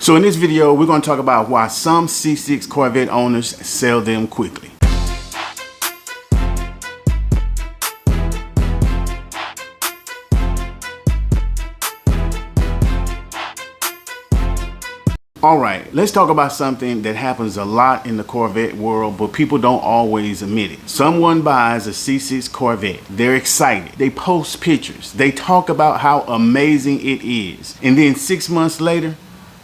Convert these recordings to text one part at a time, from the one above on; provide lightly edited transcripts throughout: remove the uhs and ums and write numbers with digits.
So in this video, we're going to talk about why some C6 Corvette owners sell them quickly. Alright, let's talk about something that happens a lot in the Corvette world, but people don't always admit it. Someone buys a C6 Corvette, they're excited, they post pictures, they talk about how amazing it is, and then 6 months later,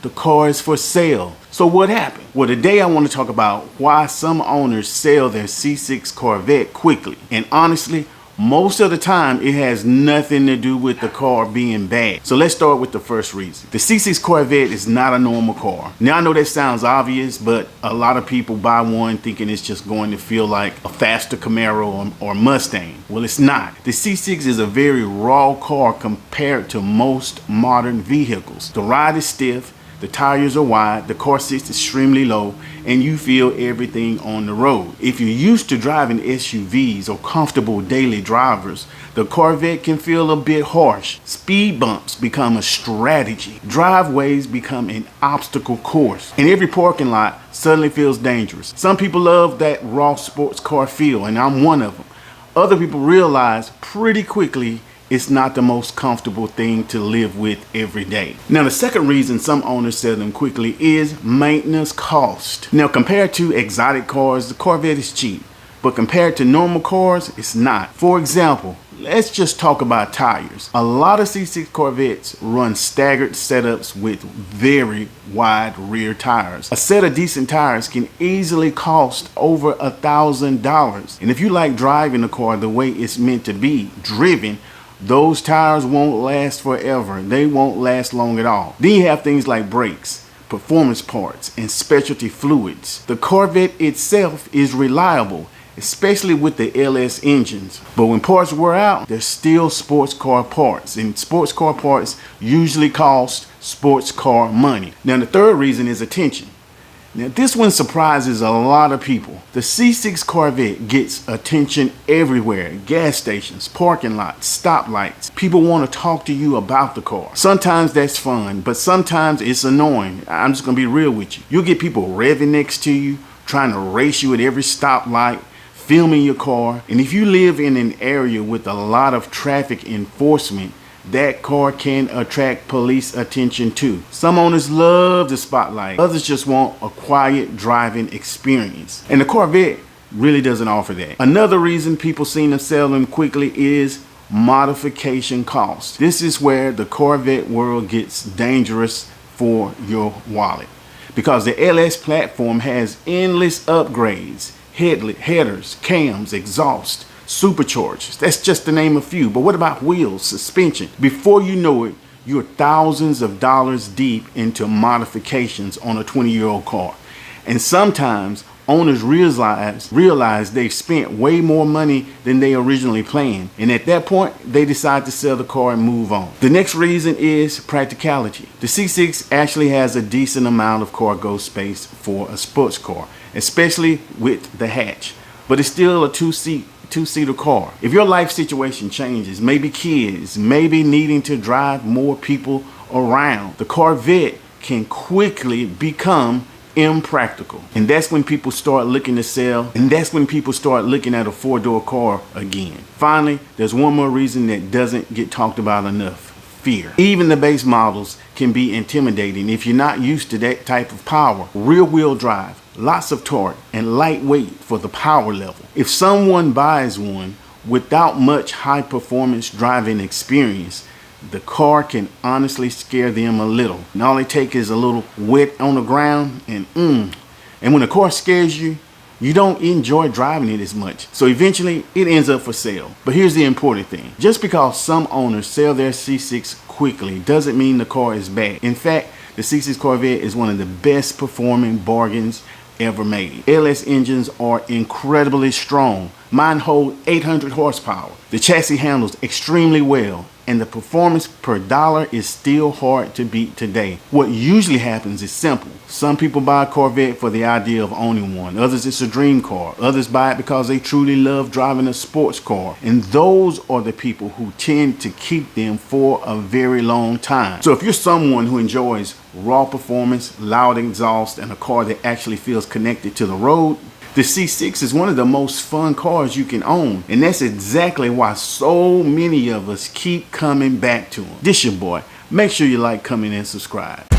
the car is for sale. So what happened? Well, today I want to talk about why some owners sell their C6 Corvette quickly. And honestly, most of the time it has nothing to do with the car being bad. So let's start with the first reason. The C6 Corvette is not a normal car. Now I know that sounds obvious, but a lot of people buy one thinking it's just going to feel like a faster Camaro or Mustang. Well, it's not. The C6 is a very raw car compared to most modern vehicles. The ride is stiff. The tires are wide, the car sits extremely low, and you feel everything on the road. If you're used to driving SUVs or comfortable daily drivers, the Corvette can feel a bit harsh. Speed bumps become a strategy. Driveways become an obstacle course. And every parking lot suddenly feels dangerous. Some people love that raw sports car feel, and I'm one of them. Other people realize pretty quickly it's not the most comfortable thing to live with every day. Now, the second reason some owners sell them quickly is maintenance cost. Now, compared to exotic cars, the Corvette is cheap, but compared to normal cars, it's not. For example, let's just talk about tires. A lot of C6 Corvettes run staggered setups with very wide rear tires. A set of decent tires can easily cost over $1,000. And if you like driving a car the way it's meant to be driven, those tires won't last forever. They won't last long at all. Then you have things like brakes, performance parts, and specialty fluids. The Corvette itself is reliable, especially with the LS engines. But when parts wear out, they're still sports car parts. And sports car parts usually cost sports car money. Now, the third reason is attention. Now, this one surprises a lot of people. The C6 Corvette gets attention everywhere. Gas stations, parking lots, stoplights. People want to talk to you about the car. Sometimes that's fun, but sometimes it's annoying. I'm just going to be real with you. You'll get people revving next to you, trying to race you at every stoplight, filming your car. And if you live in an area with a lot of traffic enforcement, that car can attract police attention too. Some owners love the spotlight. Others just want a quiet driving experience. And the Corvette really doesn't offer that. Another reason people seem to sell them quickly is modification costs. This is where the Corvette world gets dangerous for your wallet, because the LS platform has endless upgrades, headers, cams, exhaust, superchargers. That's just to name a few. But what about wheels, suspension? Before you know it, you're thousands of dollars deep into modifications on a 20-year-old car. And sometimes owners realize they've spent way more money than they originally planned. And at that point, they decide to sell the car and move on. The next reason is practicality. The C6 actually has a decent amount of cargo space for a sports car, especially with the hatch. But it's still a two-seater car. If your life situation changes, maybe kids, maybe needing to drive more people around, the Corvette can quickly become impractical. And that's when people start looking to sell, and that's when people start looking at a four-door car again. Finally, there's one more reason that doesn't get talked about enough: fear. Even the base models can be intimidating if you're not used to that type of power. Rear-wheel drive, lots of torque, and lightweight for the power level. If someone buys one without much high-performance driving experience, the car can honestly scare them a little. And all it takes is a little wet on the ground, and when the car scares you, you don't enjoy driving it as much. So eventually, it ends up for sale. But here's the important thing. Just because some owners sell their C6 quickly doesn't mean the car is bad. In fact, the C6 Corvette is one of the best performing bargains ever made. LS engines are incredibly strong. Mine hold 800 horsepower. The chassis handles extremely well. and the performance per dollar is still hard to beat today. What usually happens is simple. Some people buy a Corvette for the idea of owning one. Others, it's a dream car. Others buy it because they truly love driving a sports car. And those are the people who tend to keep them for a very long time. So if you're someone who enjoys raw performance, loud exhaust, and a car that actually feels connected to the road, the C6 is one of the most fun cars you can own, and that's exactly why so many of us keep coming back to them. This your boy. Make sure you like, comment, and subscribe.